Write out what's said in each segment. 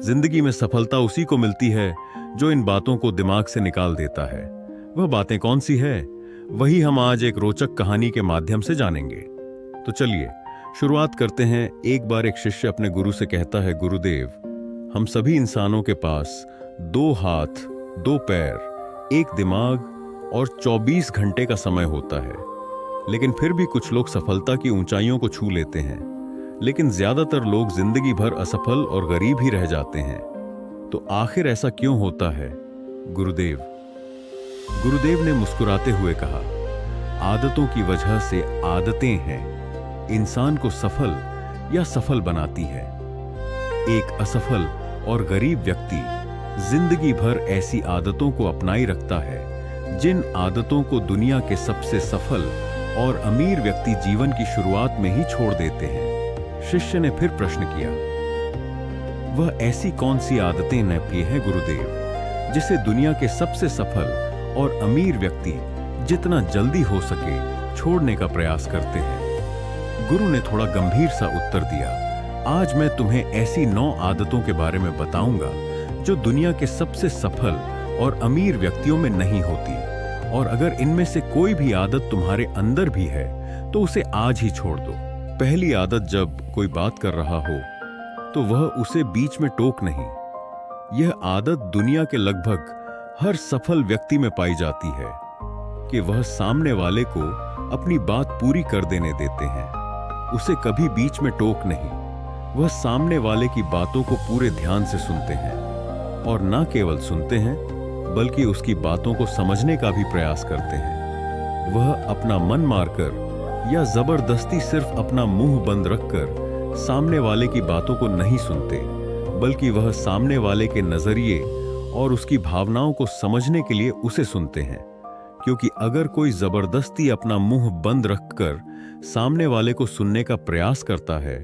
जिंदगी में सफलता उसी को मिलती है जो इन बातों को दिमाग से निकाल देता है। वह बातें कौन सी है, वही हम आज एक रोचक कहानी के माध्यम से जानेंगे। तो चलिए शुरुआत करते हैं। एक बार एक शिष्य अपने गुरु से कहता है, गुरुदेव, हम सभी इंसानों के पास 2 हाथ, 2 पैर, एक दिमाग और 24 घंटे का समय होता है, लेकिन फिर भी कुछ लोग सफलता की ऊंचाइयों को छू लेते हैं, लेकिन ज्यादातर लोग जिंदगी भर असफल और गरीब ही रह जाते हैं। तो आखिर ऐसा क्यों होता है गुरुदेव? गुरुदेव ने मुस्कुराते हुए कहा, आदतों की वजह से आदतें हैं इंसान को सफल या सफल बनाती है। एक असफल और गरीब व्यक्ति जिंदगी भर ऐसी आदतों को अपनाई रखता है जिन आदतों को दुनिया के सबसे सफल और अमीर व्यक्ति जीवन की शुरुआत में ही छोड़ देते हैं। शिष्य ने फिर प्रश्न किया, वह ऐसी कौन सी आदतें न प्रिय है गुरुदेव, जिसे दुनिया के सबसे सफल और अमीर व्यक्ति जितना जल्दी हो सके छोड़ने का प्रयास करते हैं? गुरु ने थोड़ा गंभीर सा उत्तर दिया, आज मैं तुम्हें ऐसी 9 आदतों के बारे में बताऊंगा जो दुनिया के सबसे सफल और अमीर व्यक्तियों में नहीं होती, और अगर इनमें से कोई भी आदत तुम्हारे अंदर भी है तो उसे आज ही छोड़ दो। पहली आदत, जब कोई बात कर रहा हो तो वह उसे बीच में टोक नहीं। यह आदत दुनिया के लगभग हर सफल व्यक्ति में पाई जाती है कि वह सामने वाले को अपनी बात पूरी कर देने देते हैं, उसे कभी बीच में टोक नहीं। वह सामने वाले की बातों को पूरे ध्यान से सुनते हैं, और ना केवल सुनते हैं बल्कि उसकी बातों को समझने का भी प्रयास करते हैं। वह अपना मन मारकर या जबरदस्ती सिर्फ अपना मुंह बंद रखकर सामने वाले की बातों को नहीं सुनते, बल्कि वह सामने वाले के नजरिए और उसकी भावनाओं को समझने के लिए उसे सुनते हैं। क्योंकि अगर कोई जबरदस्ती अपना मुंह बंद रखकर सामने वाले को सुनने का प्रयास करता है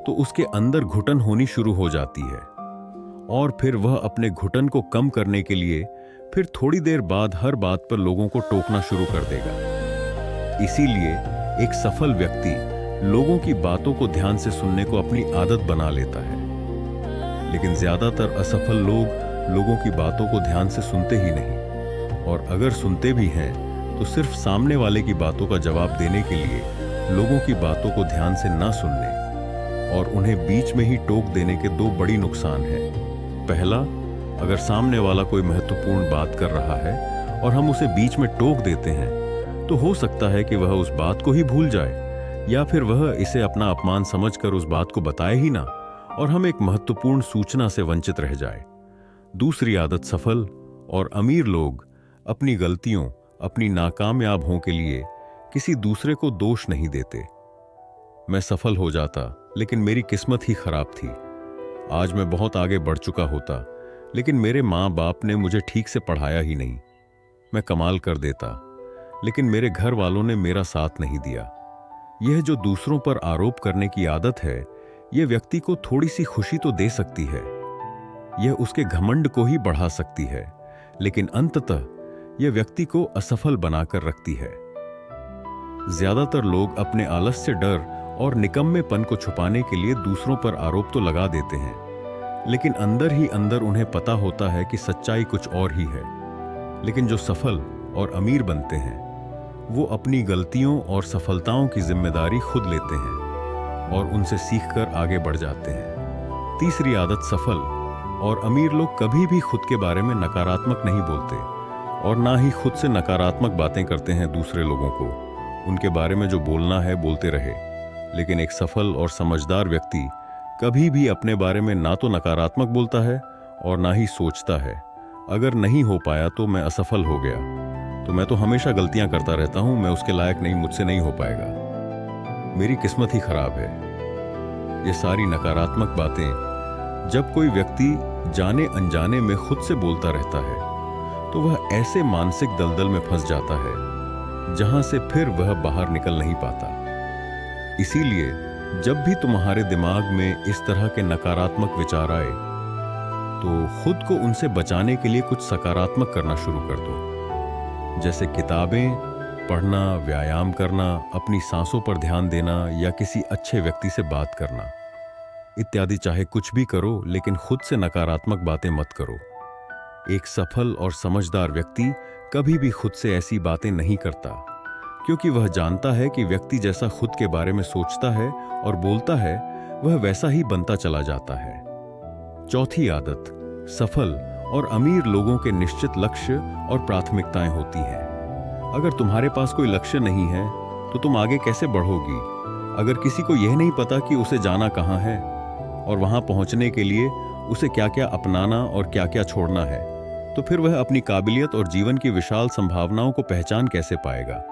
तो उसके अंदर घुटन होनी शुरू हो जाती है, और फिर वह अपने घुटन को कम करने के लिए फिर थोड़ी देर बाद हर बात पर लोगों को टोकना शुरू कर देगा। इसीलिए एक सफल व्यक्ति लोगों की बातों को ध्यान से सुनने को अपनी आदत बना लेता है, लेकिन ज्यादातर असफल लोग लोगों की बातों को ध्यान से सुनते ही नहीं, और अगर सुनते भी हैं तो सिर्फ सामने वाले की बातों का जवाब देने के लिए लोगों की बातों को ध्यान से ना सुनने और उन्हें बीच में ही टोक देने के 2 बड़ी नुकसान हैं। पहला, अगर सामने वाला कोई महत्वपूर्ण बात कर रहा है और हम उसे बीच में टोक देते हैं तो हो सकता है कि वह उस बात को ही भूल जाए, या फिर वह इसे अपना अपमान समझकर उस बात को बताए ही ना और हम एक महत्वपूर्ण सूचना से वंचित रह जाए। दूसरी आदत, सफल और अमीर लोग अपनी गलतियों, अपनी नाकामयाबियों के लिए किसी दूसरे को दोष नहीं देते। मैं सफल हो जाता लेकिन मेरी किस्मत ही खराब थी। आज मैं बहुत आगे बढ़ चुका होता, लेकिन मेरे माँ बाप ने मुझे ठीक से पढ़ाया ही नहीं। मैं कमाल कर देता, लेकिन मेरे घर वालों ने मेरा साथ नहीं दिया। यह जो दूसरों पर आरोप करने की आदत है, यह व्यक्ति को थोड़ी सी खुशी तो दे सकती है, यह उसके घमंड को ही बढ़ा सकती है, लेकिन अंततः यह व्यक्ति को असफल बनाकर रखती है। ज्यादातर लोग अपने आलस्य, डर और निकम्मेपन को छुपाने के लिए दूसरों पर आरोप तो लगा देते हैं, लेकिन अंदर ही अंदर उन्हें पता होता है कि सच्चाई कुछ और ही है। लेकिन जो सफल और अमीर बनते हैं वो अपनी गलतियों और सफलताओं की जिम्मेदारी खुद लेते हैं और उनसे सीखकर आगे बढ़ जाते हैं। तीसरी आदत, सफल और अमीर लोग कभी भी खुद के बारे में नकारात्मक नहीं बोलते और ना ही खुद से नकारात्मक बातें करते हैं दूसरे लोगों को। उनके बारे में जो बोलना है बोलते रहे, लेकिन एक सफल और समझदार व्यक्ति कभी भी अपने बारे में ना तो नकारात्मक बोलता है और ना ही सोचता है, अगर नहीं हो पाया तो मैं असफल हो गया, तो मैं तो हमेशा गलतियां करता रहता हूं, मैं उसके लायक नहीं, मुझसे नहीं हो पाएगा, मेरी किस्मत ही खराब है। ये सारी नकारात्मक बातें जब कोई व्यक्ति जाने अनजाने में खुद से बोलता रहता है तो वह ऐसे मानसिक दलदल में फंस जाता है जहां से फिर वह बाहर निकल नहीं पाता। इसीलिए जब भी तुम्हारे दिमाग में इस तरह के नकारात्मक विचार आए तो खुद को उनसे बचाने के लिए कुछ सकारात्मक करना शुरू कर दो, जैसे किताबें पढ़ना, व्यायाम करना, अपनी सांसों पर ध्यान देना या किसी अच्छे व्यक्ति से बात करना। इत्यादि चाहे कुछ भी करो, लेकिन खुद से नकारात्मक बातें मत करो। एक सफल और समझदार व्यक्ति कभी भी खुद से ऐसी बातें नहीं करता, क्योंकि वह जानता है कि व्यक्ति जैसा खुद के बारे में सोचता है और बोलता है, वह वैसा ही बनता चला जाता है। चौथी आदत, सफल और अमीर लोगों के निश्चित लक्ष्य और प्राथमिकताएं होती हैं। अगर तुम्हारे पास कोई लक्ष्य नहीं है तो तुम आगे कैसे बढ़ोगी? अगर किसी को यह नहीं पता कि उसे जाना कहाँ है और वहां पहुंचने के लिए उसे क्या क्या अपनाना और क्या क्या छोड़ना है, तो फिर वह अपनी काबिलियत और जीवन की विशाल संभावनाओं को पहचान कैसे पाएगा?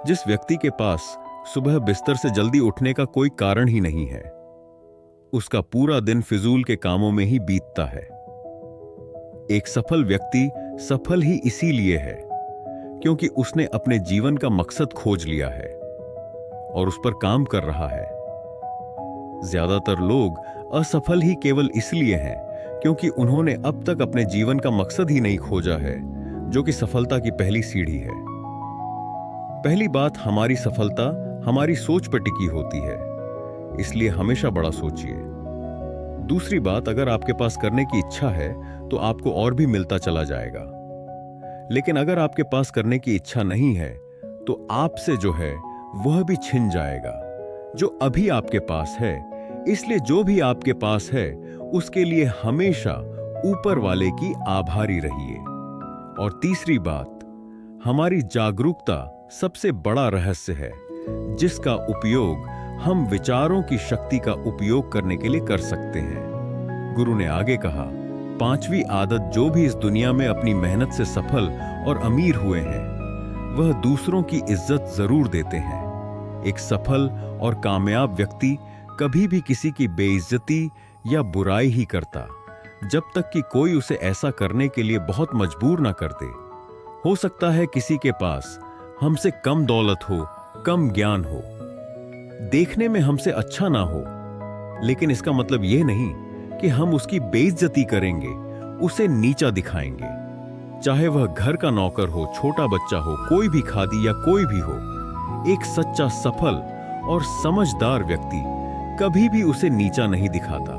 जिस व्यक्ति के पास सुबह बिस्तर से जल्दी उठने का कोई कारण ही नहीं है, उसका पूरा दिन फिजूल के कामों में ही बीतता है। एक सफल व्यक्ति सफल ही इसीलिए है क्योंकि उसने अपने जीवन का मकसद खोज लिया है और उस पर काम कर रहा है। ज्यादातर लोग असफल ही केवल इसलिए हैं क्योंकि उन्होंने अब तक अपने जीवन का मकसद ही नहीं खोजा है, जो कि सफलता की पहली सीढ़ी है। पहली बात, हमारी सफलता हमारी सोच पर टिकी होती है, इसलिए हमेशा बड़ा सोचिए। दूसरी बात, अगर आपके पास करने की इच्छा है तो आपको और भी मिलता चला जाएगा, लेकिन अगर आपके पास करने की इच्छा नहीं है तो आपसे जो है वह भी छिन जाएगा जो अभी आपके पास है। इसलिए जो भी आपके पास है उसके लिए हमेशा ऊपर वाले की आभारी रहिए। और तीसरी बात, हमारी जागरूकता सबसे बड़ा रहस्य है जिसका उपयोग हम विचारों की शक्ति का उपयोग करने के लिए कर सकते हैं। गुरु ने आगे कहा, पांचवी आदत, जो भी इस दुनिया में अपनी मेहनत से सफल और अमीर हुए हैं वह दूसरों की इज्जत जरूर देते हैं। एक सफल और कामयाब व्यक्ति कभी भी किसी की बेइज्जती या बुराई ही करता, जब तक कि कोई उसे ऐसा करने के लिए बहुत मजबूर ना कर दे। हो सकता है किसी के पास हमसे कम दौलत हो, कम ज्ञान हो, देखने में हमसे अच्छा ना हो, लेकिन इसका मतलब यह नहीं कि हम उसकी बेइज्जती करेंगे, उसे नीचा दिखाएंगे। चाहे वह घर का नौकर हो, छोटा बच्चा हो, कोई भी खादी या कोई भी हो, एक सच्चा सफल और समझदार व्यक्ति कभी भी उसे नीचा नहीं दिखाता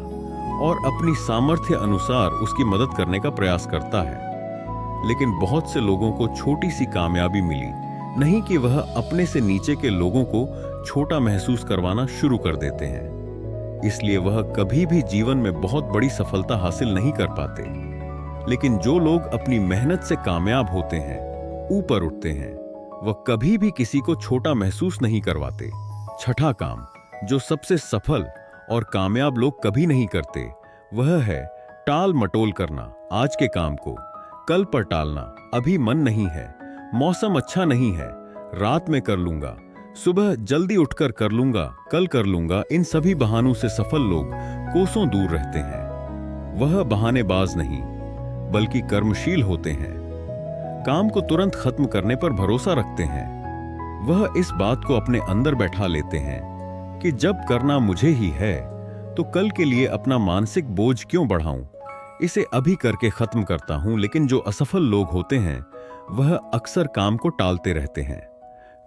और अपनी सामर्थ्य अनुसार उसकी मदद करने का प्रयास करता है। लेकिन बहुत से लोगों को छोटी सी कामयाबी मिली, नहीं कि वह अपने से नीचे के लोगों को छोटा महसूस करवाना शुरू कर देते हैं। इसलिए वह कभी भी जीवन में बहुत बड़ी सफलता हासिल नहीं कर पाते। लेकिन जो लोग अपनी मेहनत से कामयाब होते हैं, ऊपर उठते हैं, वह कभी भी किसी को छोटा महसूस नहीं करवाते। छठा काम, जो सबसे सफल और कामयाब लोग कभी नहीं करते, वह है टाल मटोल करना। आज के काम को कल पर टालना। अभी मन नहीं है, मौसम अच्छा नहीं है, रात में कर लूंगा, सुबह जल्दी उठकर कर लूंगा, कल कर लूंगा। इन सभी बहानों से सफल लोग कोसों दूर रहते हैं। वह बहानेबाज नहीं बल्कि कर्मशील होते हैं। काम को तुरंत खत्म करने पर भरोसा रखते हैं। वह इस बात को अपने अंदर बैठा लेते हैं कि जब करना मुझे ही है तो कल के लिए अपना मानसिक बोझ क्यों बढ़ाऊं, इसे अभी करके खत्म करता हूं। लेकिन जो असफल लोग होते हैं वह अक्सर काम को टालते रहते हैं।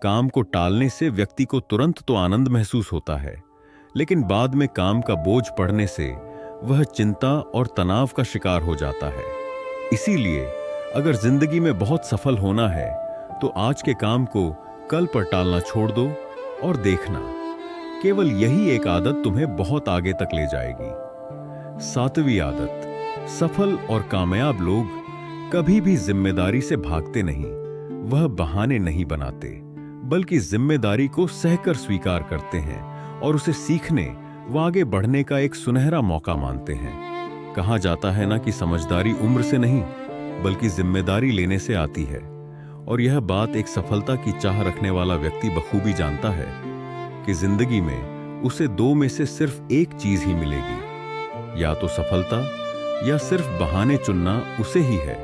काम को टालने से व्यक्ति को तुरंत तो आनंद महसूस होता है, लेकिन बाद में काम का बोझ पड़ने से वह चिंता और तनाव का शिकार हो जाता है। इसीलिए अगर जिंदगी में बहुत सफल होना है तो आज के काम को कल पर टालना छोड़ दो और देखना, केवल यही एक आदत तुम्हें बहुत आगे तक ले जाएगी। सातवीं आदत, सफल और कामयाब लोग कभी भी जिम्मेदारी से भागते नहीं। वह बहाने नहीं बनाते, बल्कि जिम्मेदारी को सहकर स्वीकार करते हैं और उसे सीखने व आगे बढ़ने का एक सुनहरा मौका मानते हैं। कहा जाता है ना कि समझदारी उम्र से नहीं बल्कि जिम्मेदारी लेने से आती है। और यह बात एक सफलता की चाह रखने वाला व्यक्ति बखूबी जानता है कि जिंदगी में उसे दो में से सिर्फ एक चीज ही मिलेगी, या तो सफलता या सिर्फ बहाने चुनना उसे ही है।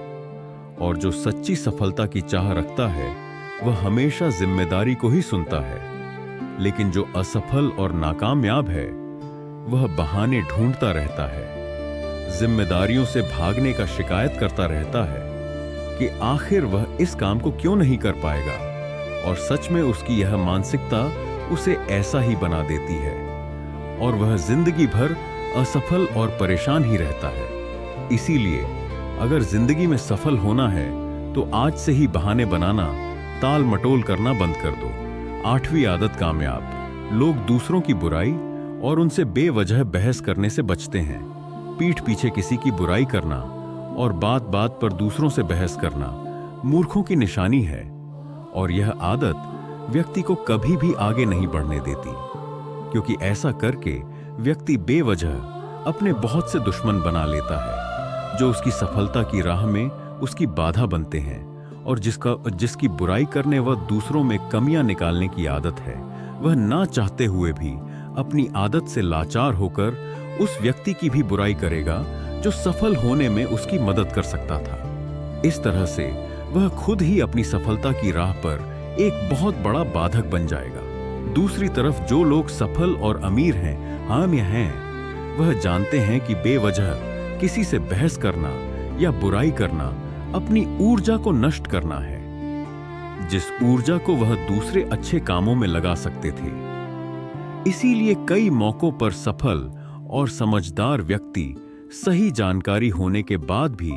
और जो सच्ची सफलता की चाह रखता है वह हमेशा जिम्मेदारी को ही सुनता है। लेकिन जो असफल और नाकामयाब है वह बहाने ढूंढता रहता है, जिम्मेदारियों से भागने का शिकायत करता रहता है कि आखिर वह इस काम को क्यों नहीं कर पाएगा। और सच में उसकी यह मानसिकता उसे ऐसा ही बना देती है और वह जिंदगी भर असफल और परेशान ही रहता है। इसीलिए अगर जिंदगी में सफल होना है तो आज से ही बहाने बनाना, ताल मटोल करना बंद कर दो। 8वीं आदत कामयाब। लोग दूसरों की बुराई और उनसे बेवजह बहस करने से बचते हैं। पीठ पीछे किसी की बुराई करना और बात बात पर दूसरों से बहस करना मूर्खों की निशानी है, और यह आदत व्यक्ति को कभी भी आगे नहीं बढ़ने देती, क्योंकि ऐसा करके व्यक्ति बेवजह अपने बहुत से दुश्मन बना लेता है, जो उसकी सफलता की राह में उसकी बाधा बनते हैं, और जिसकी बुराई करने व दूसरों में कमियां निकालने की आदत है, वह ना चाहते हुए भी अपनी आदत से लाचार होकर उस व्यक्ति की भी बुराई करेगा जो सफल होने में उसकी मदद कर सकता था। इस तरह से वह खुद ही अपनी सफलता की राह पर एक बहुत बड़ा बाधक बन जाएगा। दूसरी तरफ जो लोग सफल और अमीर हैं, आम हैं, वह जानते हैं कि बेवजह किसी से बहस करना या बुराई करना अपनी ऊर्जा को नष्ट करना है, जिस ऊर्जा को वह दूसरे अच्छे कामों में लगा सकते थे। इसीलिए कई मौकों पर सफल और समझदार व्यक्ति सही जानकारी होने के बाद भी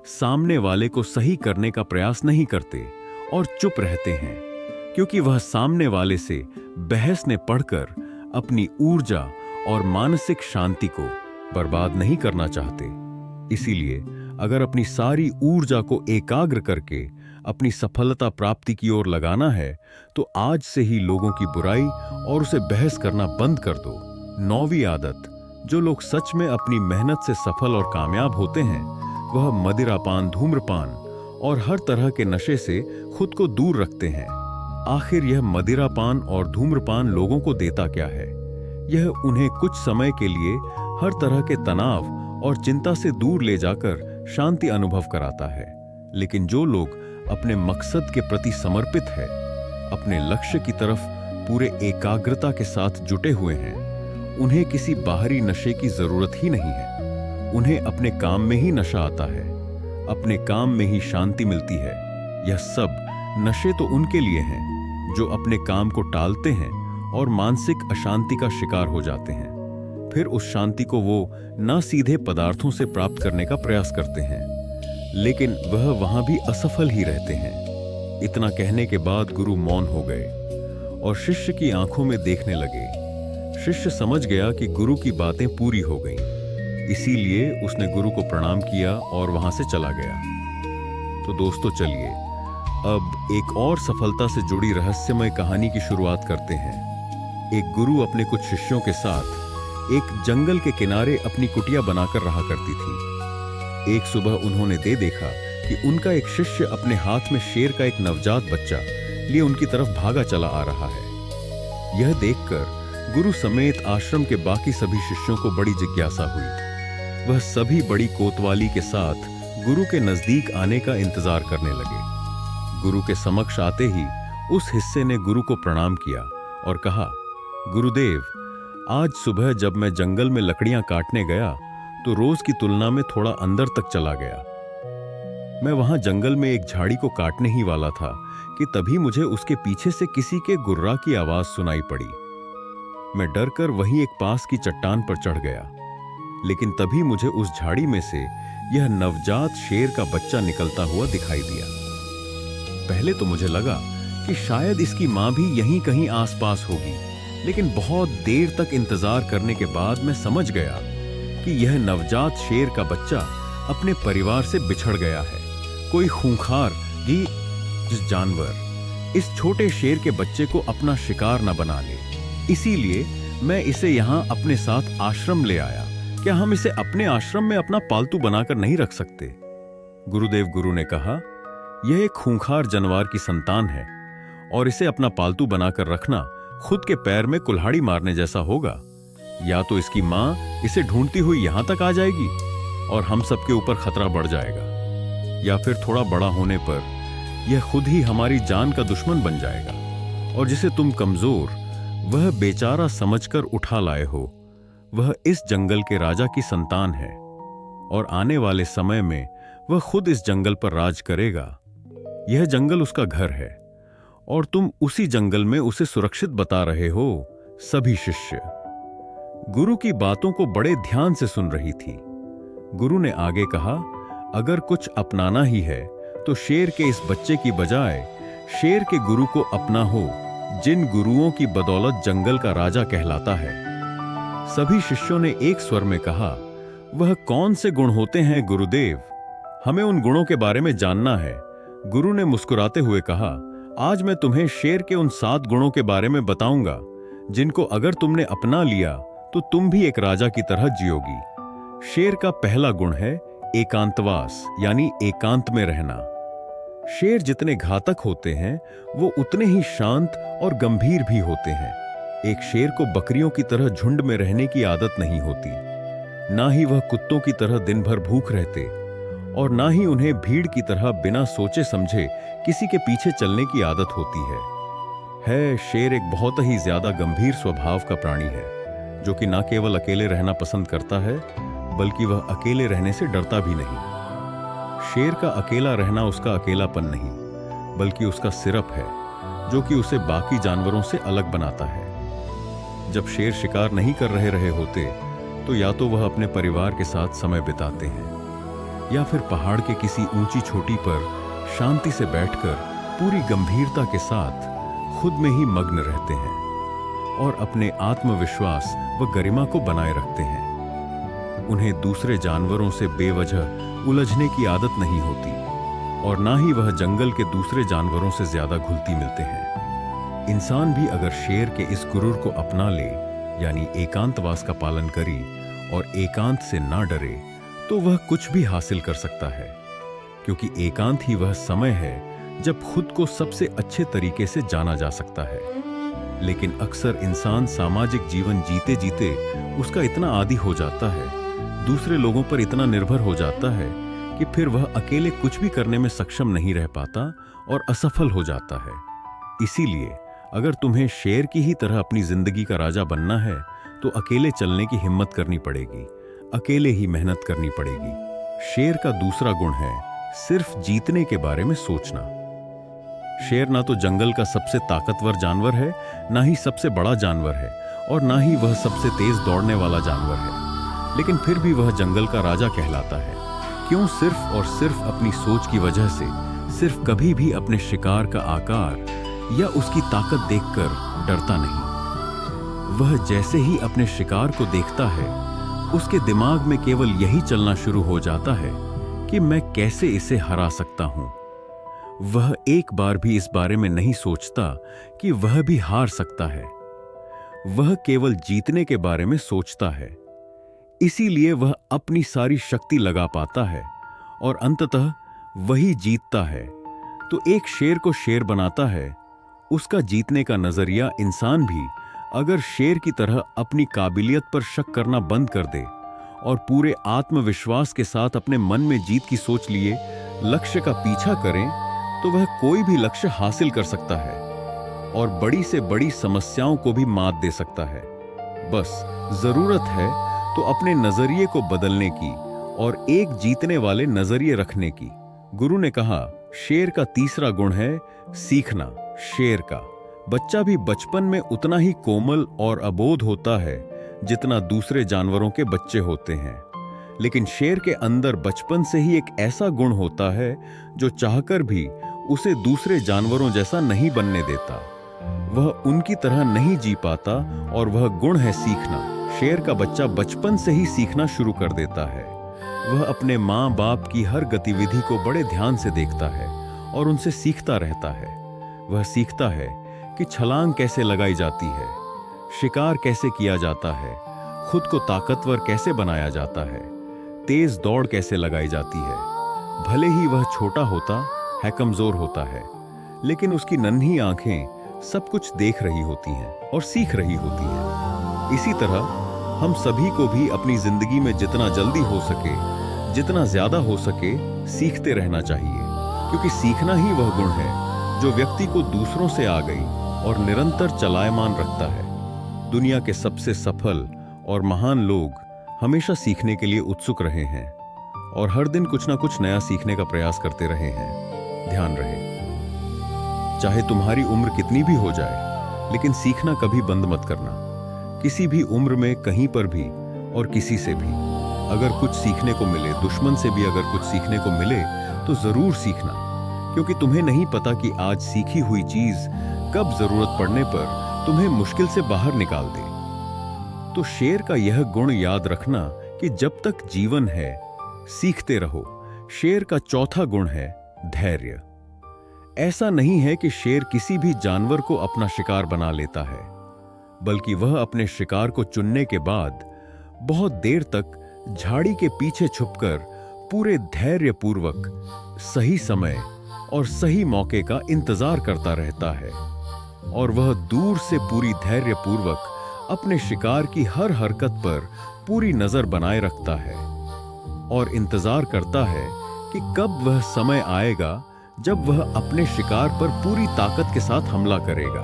सामने वाले को सही करने का प्रयास नहीं करते और चुप रहते हैं, क्योंकि वह सामने वाले से बहस ने पढ़कर अपनी ऊर्जा और मानसिक शांति को बर्बाद नहीं करना चाहते। इसीलिए अगर अपनी सारी ऊर्जा को एकाग्र करके अपनी सफलता प्राप्ति की ओर लगाना है तो आज से ही लोगों की बुराई और उसे बहस करना बंद कर दो। 9वीं आदत। जो लोग सच में अपनी मेहनत से सफल और कामयाब होते हैं, वह मदिरापान, धूम्रपान और हर तरह के नशे से खुद को दूर रखते हैं। आखिर यह मदिरापान और धूम्रपान लोगों को देता क्या है? यह उन्हें कुछ समय के लिए हर तरह के तनाव और चिंता से दूर ले जाकर शांति अनुभव कराता है। लेकिन जो लोग अपने मकसद के प्रति समर्पित है, अपने लक्ष्य की तरफ पूरे एकाग्रता के साथ जुटे हुए हैं, उन्हें किसी बाहरी नशे की जरूरत ही नहीं है। उन्हें अपने काम में ही नशा आता है, अपने काम में ही शांति मिलती है। यह सब नशे तो उनके लिए हैं जो अपने काम को टालते हैं और मानसिक अशांति का शिकार हो जाते हैं। फिर उस शांति को वो ना सीधे पदार्थों से प्राप्त करने का प्रयास करते हैं, लेकिन वह वहां भी असफल ही रहते हैं। इतना कहने के बाद गुरु मौन हो गए और शिष्य की आंखों में देखने लगे। शिष्य समझ गया कि गुरु की बातें पूरी हो गईं, इसीलिए उसने गुरु को प्रणाम किया और वहां से चला गया। तो दोस्तों चलिए अब एक और सफलता से जुड़ी रहस्यमय कहानी की शुरुआत करते हैं। एक गुरु अपने कुछ शिष्यों के साथ एक जंगल के किनारे अपनी कुटिया बनाकर रहा करती थी। एक सुबह उन्होंने देखा कि उनका एक शिष्य अपने हाथ में शेर का एक नवजात बच्चा लिए उनकी तरफ भागा चला आ रहा है। यह देखकर गुरु समेत आश्रम के बाकी सभी शिष्यों को बड़ी जिज्ञासा हुई। वह सभी बड़ी कोतवाली के साथ गुरु के नजदीक आने का इंतजार करने लगे। गुरु के समक्ष आते ही उस हिस्से ने गुरु को प्रणाम किया और कहा, गुरुदेव, आज सुबह जब मैं जंगल में लकड़ियां काटने गया तो रोज की तुलना में थोड़ा अंदर तक चला गया। मैं वहां जंगल में एक झाड़ी को काटने ही वाला था कि तभी मुझे उसके पीछे से किसी के गुर्रा की आवाज सुनाई पड़ी। मैं डरकर वहीं एक पास की चट्टान पर चढ़ गया, लेकिन तभी मुझे उस झाड़ी में से यह नवजात शेर का बच्चा निकलता हुआ दिखाई दिया। पहले तो मुझे लगा कि शायद इसकी मां भी यहीं कहीं आसपास होगी, लेकिन बहुत देर तक इंतजार करने के बाद मैं समझ गया कि यह नवजात शेर का बच्चा अपने परिवार से बिछड़ गया है। कोई खूंखार जिस जानवर इस छोटे शेर के बच्चे को अपना शिकार न बना ले, इसीलिए मैं इसे यहां अपने साथ आश्रम ले आया। क्या हम इसे अपने आश्रम में अपना पालतू बनाकर नहीं रख सकते? गुरुदेव, गुरु ने कहा, यह एक खूंखार जानवर की संतान है और इसे अपना पालतू बनाकर रखना खुद के पैर में कुल्हाड़ी मारने जैसा होगा। या तो इसकी मां इसे ढूंढती हुई यहां तक आ जाएगी और हम सबके ऊपर खतरा बढ़ जाएगा, या फिर थोड़ा बड़ा होने पर यह खुद ही हमारी जान का दुश्मन बन जाएगा। और जिसे तुम कमजोर वह बेचारा समझकर उठा लाए हो, वह इस जंगल के राजा की संतान है और आने वाले समय में वह खुद इस जंगल पर राज करेगा। यह जंगल उसका घर है और तुम उसी जंगल में उसे सुरक्षित बता रहे हो। सभी शिष्य गुरु की बातों को बड़े ध्यान से सुन रही थी। गुरु ने आगे कहा, अगर कुछ अपनाना ही है तो शेर के इस बच्चे की बजाय शेर के गुरु को अपना हो, जिन गुरुओं की बदौलत जंगल का राजा कहलाता है। सभी शिष्यों ने एक स्वर में कहा, वह कौन से गुण होते हैं गुरुदेव? हमें उन गुणों के बारे में जानना है। गुरु ने मुस्कुराते हुए कहा, आज मैं तुम्हें शेर के उन 7 गुणों के बारे में बताऊंगा, जिनको अगर तुमने अपना लिया तो तुम भी एक राजा की तरह जियोगी। शेर का पहला गुण है एकांतवास, यानी एकांत में रहना। शेर जितने घातक होते हैं वो उतने ही शांत और गंभीर भी होते हैं। एक शेर को बकरियों की तरह झुंड में रहने की आदत नहीं होती, ना ही वह कुत्तों की तरह दिन भर भूख रहते, और ना ही उन्हें भीड़ की तरह बिना सोचे समझे किसी के पीछे चलने की आदत होती है। शेर एक बहुत ही ज्यादा गंभीर स्वभाव का प्राणी है, जो कि ना केवल अकेले रहना पसंद करता है, बल्कि वह अकेले रहने से डरता भी नहीं। शेर का अकेला रहना उसका अकेलापन नहीं, बल्कि उसका सिरप है, जो कि उसे बाकी जानवरों से अलग बनाता है। जब शेर शिकार नहीं कर रहे होते तो या तो वह अपने परिवार के साथ समय बिताते हैं, या फिर पहाड़ के किसी ऊंची चोटी पर शांति से बैठकर पूरी गंभीरता के साथ खुद में ही मग्न रहते हैं और अपने आत्मविश्वास व गरिमा को बनाए रखते हैं। उन्हें दूसरे जानवरों से बेवजह उलझने की आदत नहीं होती, और ना ही वह जंगल के दूसरे जानवरों से ज्यादा घुलती मिलते हैं। इंसान भी अगर शेर के इस गुरूर को अपना ले, यानी एकांतवास का पालन करे और एकांत से ना डरे, तो वह कुछ भी हासिल कर सकता है, क्योंकि एकांत ही वह समय है जब खुद को सबसे अच्छे तरीके से जाना जा सकता है। लेकिन अक्सर इंसान सामाजिक जीवन जीते जीते उसका इतना आदी हो जाता है, दूसरे लोगों पर इतना निर्भर हो जाता है कि फिर वह अकेले कुछ भी करने में सक्षम नहीं रह पाता और असफल हो जाता है। इसीलिए अगर तुम्हें शेर की ही तरह अपनी जिंदगी का राजा बनना है तो अकेले चलने की हिम्मत करनी पड़ेगी, अकेले ही मेहनत करनी पड़ेगी। शेर का दूसरा गुण है सिर्फ जीतने के बारे में सोचना। शेर ना तो जंगल का सबसे ताकतवर जानवर है, ना ही सबसे बड़ा जानवर है, और ना ही वह सबसे तेज दौड़ने वाला जानवर है, लेकिन फिर भी वह जंगल का राजा कहलाता है। क्यों? सिर्फ और सिर्फ अपनी सोच की वजह से। सिर्फ कभी भी अपने शिकार का आकार या उसकी ताकत देखकर डरता नहीं। वह जैसे ही अपने शिकार को देखता है, उसके दिमाग में केवल यही चलना शुरू हो जाता है कि मैं कैसे इसे हरा सकता हूं। वह एक बार भी इस बारे में नहीं सोचता कि वह भी हार सकता है। वह केवल जीतने के बारे में सोचता है। इसीलिए वह अपनी सारी शक्ति लगा पाता है और अंततः वही जीतता है। तो एक शेर को शेर बनाता है उसका जीतने का नजरिया। इंसान भी अगर शेर की तरह अपनी काबिलियत पर शक करना बंद कर दे और पूरे आत्मविश्वास के साथ अपने मन में जीत की सोच लिए लक्ष्य का पीछा करें, तो वह कोई भी लक्ष्य हासिल कर सकता है और बड़ी से बड़ी समस्याओं को भी मात दे सकता है। बस जरूरत है तो अपने नजरिए को बदलने की और एक जीतने वाले नजरिए रखने की। गुरु ने कहा, शेर का तीसरा गुण है सीखना। शेर का बच्चा भी बचपन में उतना ही कोमल और अबोध होता है जितना दूसरे जानवरों के बच्चे होते हैं, लेकिन शेर के अंदर बचपन से ही एक ऐसा गुण होता है जो चाहकर भी उसे दूसरे जानवरों जैसा नहीं बनने देता। वह उनकी तरह नहीं जी पाता, और वह गुण है सीखना। शेर का बच्चा बचपन से ही सीखना शुरू कर देता है। वह अपने माँ बाप की हर गतिविधि को बड़े ध्यान से देखता है और उनसे सीखता रहता है। वह सीखता है कि छलांग कैसे लगाई जाती है, शिकार कैसे किया जाता है, खुद को ताकतवर कैसे बनाया जाता है, तेज दौड़ कैसे लगाई जाती है। भले ही वह छोटा होता है, कमजोर होता है, लेकिन उसकी नन्ही आंखें सब कुछ देख रही होती हैं और सीख रही होती हैं। इसी तरह हम सभी को भी अपनी जिंदगी में जितना जल्दी हो सके, जितना ज्यादा हो सके, सीखते रहना चाहिए, क्योंकि सीखना ही वह गुण है जो व्यक्ति को दूसरों से आगे और निरंतर चलायमान रखता है। दुनिया के सबसे सफल और महान लोग हमेशा सीखने के लिए उत्सुक रहे हैं और हर दिन कुछ ना कुछ नया सीखने का प्रयास करते रहे हैं। ध्यान रहे, चाहे तुम्हारी उम्र कितनी भी हो जाए, लेकिन सीखना कभी बंद मत करना, किसी भी उम्र में, कहीं पर भी और किसी से भी अगर कुछ सीखने को मिले, दुश्मन से भी अगर कुछ सीखने को मिले तो जरूर सीखना, क्योंकि तुम्हें नहीं पता कि आज सीखी हुई चीज कब जरूरत पड़ने पर तुम्हें मुश्किल से बाहर निकाल दे। तो शेर का यह गुण याद रखना कि जब तक जीवन है सीखते रहो। शेर का चौथा गुण है धैर्य। ऐसा नहीं है कि शेर किसी भी जानवर को अपना शिकार बना लेता है, बल्कि वह अपने शिकार को चुनने के बाद बहुत देर तक झाड़ी के पीछे छुपकर पूरे धैर्यपूर्वक सही समय और सही मौके का इंतजार करता रहता है, और वह दूर से पूरी धैर्यपूर्वक अपने शिकार की हर हरकत पर पूरी नजर बनाए रखता है और इंतजार करता है कि कब वह समय आएगा जब वह अपने शिकार पर पूरी ताकत के साथ हमला करेगा,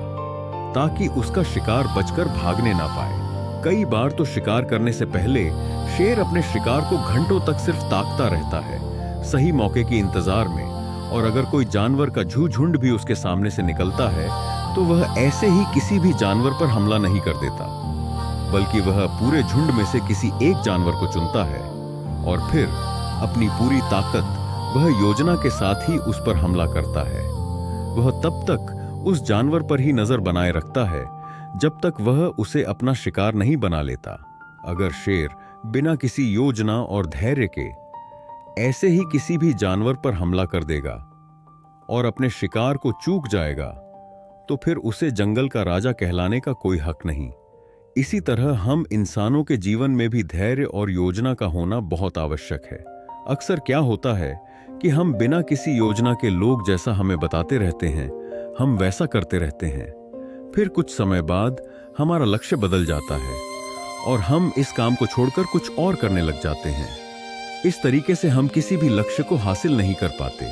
ताकि उसका शिकार बचकर भागने ना पाए। कई बार तो शिकार करने से पहले शेर अपने शिकार को घंटों तक सिर्फ ताकता रहता है, सही मौके के इंतजार में, और अगर कोई जानवर का झुंड भी उसके सामने से निकलता है तो वह ऐसे ही किसी भी जानवर पर हमला नहीं कर देता, बल्कि वह पूरे झुंड में से किसी एक जानवर को चुनता है और फिर अपनी पूरी ताकत वह योजना के साथ ही उस पर हमला करता है। वह तब तक उस जानवर पर ही नजर बनाए रखता है जब तक वह उसे अपना शिकार नहीं बना लेता। अगर शेर बिना किसी योजना और धैर्य के ऐसे ही किसी भी जानवर पर हमला कर देगा और अपने शिकार को चूक जाएगा, तो फिर उसे जंगल का राजा कहलाने का कोई हक नहीं। इसी तरह हम इंसानों के जीवन में भी धैर्य और योजना का होना बहुत आवश्यक है। अक्सर क्या होता है कि हम बिना किसी योजना के लोग जैसा हमें बताते रहते हैं, हम वैसा करते रहते हैं। फिर कुछ समय बाद हमारा लक्ष्य बदल जाता है और हम इस काम को छोड़कर कुछ और करने लग जाते हैं। इस तरीके से हम किसी भी लक्ष्य को हासिल नहीं कर पाते।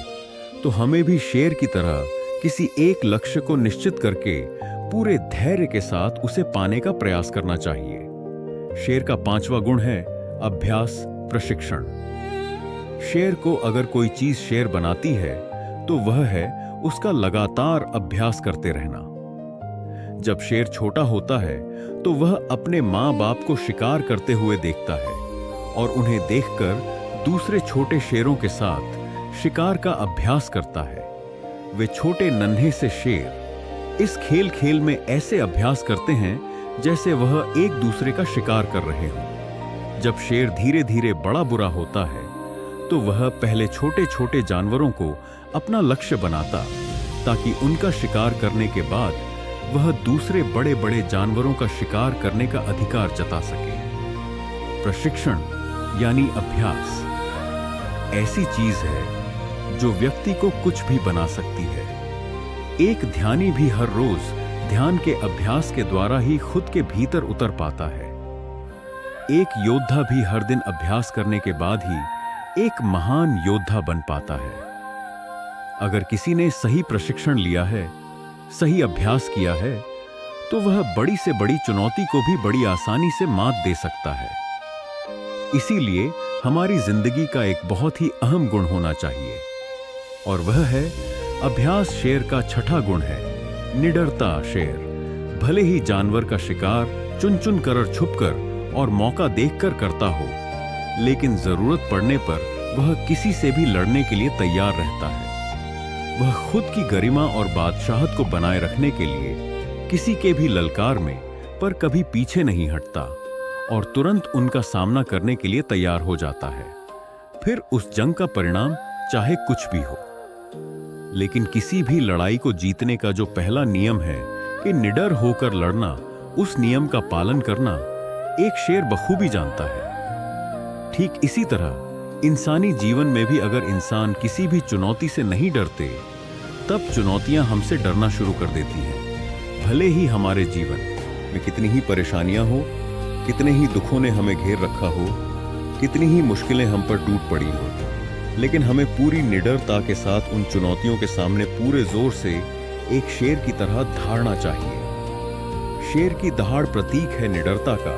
तो हमें भी शेर की तरह किसी एक लक्ष्य को निश्चित करके पूरे धैर्य के साथ उसे पाने का प्रयास करना चाहिए। शेर का पांचवा गुण है अभ्यास, प्रशिक्षण। शेर को अगर कोई चीज शेर बनाती है तो वह है उसका लगातार अभ्यास करते रहना। जब शेर छोटा होता है तो वह अपने माँ बाप को शिकार करते हुए देखता है और उन्हें देखकर दूसरे छोटे शेरों के साथ शिकार का अभ्यास करता है। वे छोटे नन्हे से शेर इस खेल में ऐसे अभ्यास करते हैं जैसे वह एक दूसरे का शिकार कर रहे हों। जब शेर धीरे धीरे बड़ा बुरा होता है तो वह पहले छोटे छोटे जानवरों को अपना लक्ष्य बनाता, ताकि उनका शिकार करने के बाद वह दूसरे बड़े बड़े जानवरों का शिकार करने का अधिकार जता सके। प्रशिक्षण यानी अभ्यास ऐसी चीज है जो व्यक्ति को कुछ भी बना सकती है। एक ध्यानी भी हर रोज ध्यान के अभ्यास के द्वारा ही खुद के भीतर उतर पाता है। एक योद्धा भी हर दिन अभ्यास करने के बाद ही एक महान योद्धा बन पाता है। अगर किसी ने सही प्रशिक्षण लिया है, सही अभ्यास किया है, तो वह बड़ी से बड़ी चुनौती को भी बड़ी आसानी से मात दे सकता है। इसीलिए हमारी जिंदगी का एक बहुत ही अहम गुण होना चाहिए, और वह है अभ्यास। शेर का छठा गुण है निडरता। शेर भले ही जानवर का शिकार चुन चुन कर, छुपकर और मौका देखकर करता हो, लेकिन जरूरत पड़ने पर वह किसी से भी लड़ने के लिए तैयार रहता है। वह खुद की गरिमा और बादशाहत को बनाए रखने के लिए किसी के भी ललकार में पर कभी पीछे नहीं हटता और तुरंत उनका सामना करने के लिए तैयार हो जाता है, फिर उस जंग का परिणाम चाहे कुछ भी हो। लेकिन किसी भी लड़ाई को जीतने का जो पहला नियम है कि निडर होकर लड़ना, उस नियम का पालन करना एक शेर बखूबी जानता है। ठीक इसी तरह इंसानी जीवन में भी अगर इंसान किसी भी चुनौती से नहीं डरते, तब चुनौतियां हमसे डरना शुरू कर देती हैं। भले ही हमारे जीवन में कितनी ही परेशानियां हो, कितने ही दुखों ने हमें घेर रखा हो, कितनी ही मुश्किलें हम पर टूट पड़ी हो, लेकिन हमें पूरी निडरता के साथ उन चुनौतियों के सामने पूरे जोर से एक शेर की तरह दहाड़ना चाहिए। शेर की दहाड़ प्रतीक है निडरता का,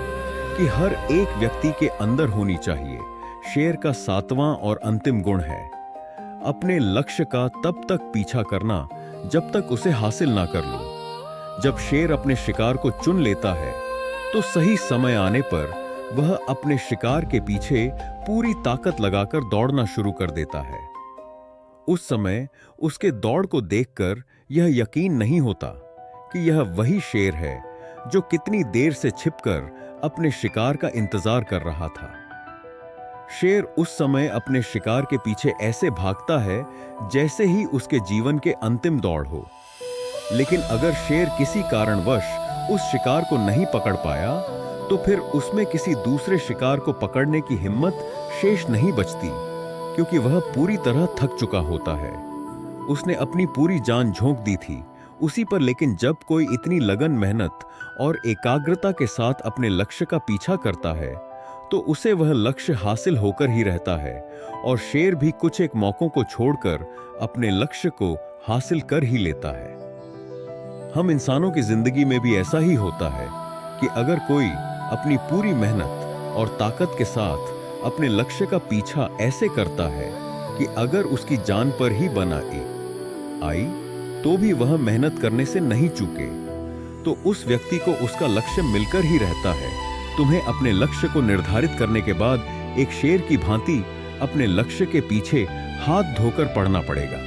कि हर एक व्यक्ति के अंदर होनी चाहिए। शेर का सातवां और अंतिम गुण है अपने लक्ष्य का तब तक पीछा करना जब तक उसे हासिल ना कर लो। जब शेर अपने शिकार को चुन लेता है तो सही समय आने पर वह अपने शिकार के पीछे पूरी ताकत लगाकर दौड़ना शुरू कर देता है। उस समय उसके दौड़ को देखकर यह यकीन नहीं होता कि यह वही शेर है जो कितनी देर से छिपकर अपने शिकार का इंतजार कर रहा था। शेर उस समय अपने शिकार के पीछे ऐसे भागता है जैसे ही उसके जीवन के अंतिम दौड़ हो। लेकिन अगर शेर किसी कारणवश उस शिकार को नहीं पकड़ पाया तो फिर उसमें किसी दूसरे शिकार को पकड़ने की हिम्मत शेष नहीं बचती, क्योंकि वह पूरी तरह थक चुका होता है। उसने अपनी पूरी जान झोंक दी थी उसी पर, लेकिन जब कोई इतनी लगन, मेहनत और एकाग्रता के साथ अपने लक्ष्य का पीछा करता है तो उसे वह लक्ष्य हासिल होकर ही रहता है। और शेर भी कुछ एक मौकों को छोड़कर अपने लक्ष्य को हासिल कर ही लेता है। हम इंसानों की जिंदगी में भी ऐसा ही होता है कि अगर कोई अपनी पूरी मेहनत और ताकत के साथ अपने लक्ष्य का पीछा ऐसे करता है कि अगर उसकी जान पर ही बना आई तो भी वह मेहनत करने से नहीं चूके, तो उस व्यक्ति को उसका लक्ष्य मिलकर ही रहता है। तुम्हें अपने लक्ष्य को निर्धारित करने के बाद एक शेर की भांति अपने लक्ष्य के पीछे हाथ धोकर पड़ना पड़ेगा,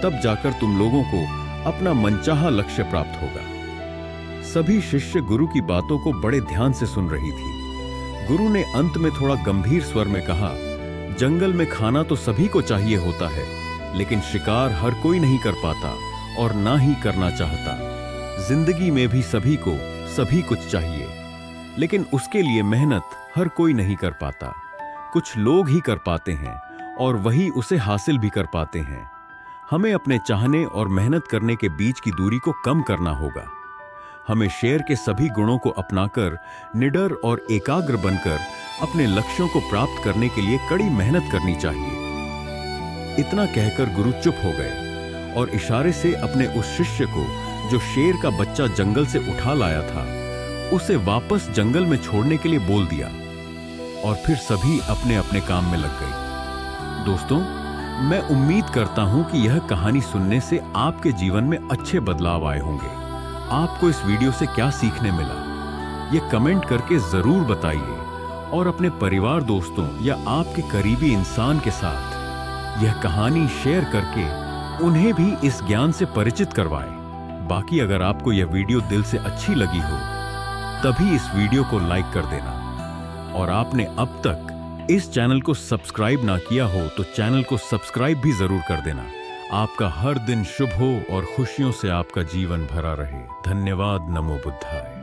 तब जाकर तुम लोगों को अपना मनचाहा लक्ष्य प्राप्त होगा। सभी शिष्य गुरु की बातों को बड़े ध्यान से सुन रही थी। गुरु ने अंत में थोड़ा गंभीर स्वर में कहा, जंगल में खाना तो सभी को चाहिए होता है, लेकिन शिकार हर कोई नहीं कर पाता और ना ही करना चाहता। जिंदगी में भी सभी को सभी कुछ चाहिए, लेकिन उसके लिए मेहनत हर कोई नहीं कर पाता। कुछ लोग ही कर पाते हैं और वही उसे हासिल भी कर पाते हैं। हमें अपने चाहने और मेहनत करने के बीच की दूरी को कम करना होगा। हमें शेर के सभी गुणों को अपनाकर निडर और एकाग्र बनकर अपने लक्ष्यों को प्राप्त करने के लिए कड़ी मेहनत करनी चाहिए। इतना कहकर गुरु चुप हो गए और इशारे से अपने उस शिष्य को जो शेर का बच्चा जंगल से उठा लाया था उसे वापस जंगल में छोड़ने के लिए बोल दिया और फिर सभी अपने अपने काम में लग गए। दोस्तों, मैं उम्मीद करता हूं कि यह कहानी सुनने से आपके जीवन में अच्छे बदलाव आए होंगे। आपको इस वीडियो से क्या सीखने मिला, ये कमेंट करके जरूर बताइए और अपने परिवार, दोस्तों या आपके करीबी इंसान के साथ यह कहानी शेयर करके उन्हें भी इस ज्ञान से परिचित करवाएं। बाकी अगर आपको यह वीडियो दिल से अच्छी लगी हो तभी इस वीडियो को लाइक कर देना, और आपने अब तक इस चैनल को सब्सक्राइब ना किया हो तो चैनल को सब्सक्राइब भी जरूर कर देना। आपका हर दिन शुभ हो और खुशियों से आपका जीवन भरा रहे। धन्यवाद। नमो बुद्धाय।